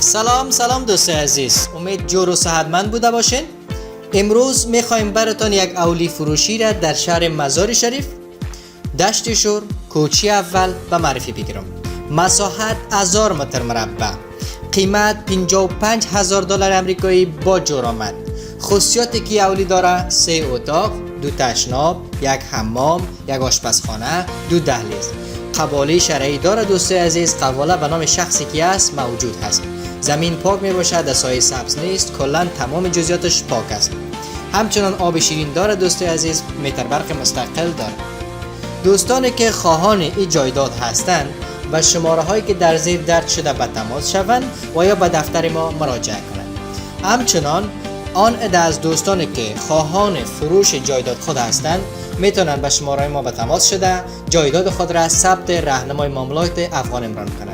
سلام دوست عزیز، امید جور و صحتمند بوده باشین. امروز میخوایم براتون یک اولی فروشی را در شهر مزار شریف دشت شور کوچی اول به معرفی بگیرم. مساحت 1000 متر مربع، قیمت $55,000 امریکایی با جرامت. خصوصیاتی که اولی داره 3 اتاق، 2 تشناب، 1 حمام، 1 آشپزخانه، 2 دهلیز. قواله شرعی داره دوست عزیز. قواله به نام شخصی که است موجود هست. زمین پاک می باشد، سایه سبز نیست، کلا تمام جزئیاتش پاک است. همچنان آب شیرین داره دوست عزیز، متر برق مستقل داره. دوستانی که خواهان این جایداد هستند و شماره هایی که در زیر درج شده به تماس شوند و یا به دفتر ما مراجعه کنند. همچنان آن عده از دوستانی که خواهان فروش جایداد خود هستند میتونن به شماره ما به تماس شده جایداد خود را ثبت راهنمای معاملات افغان امران کنند.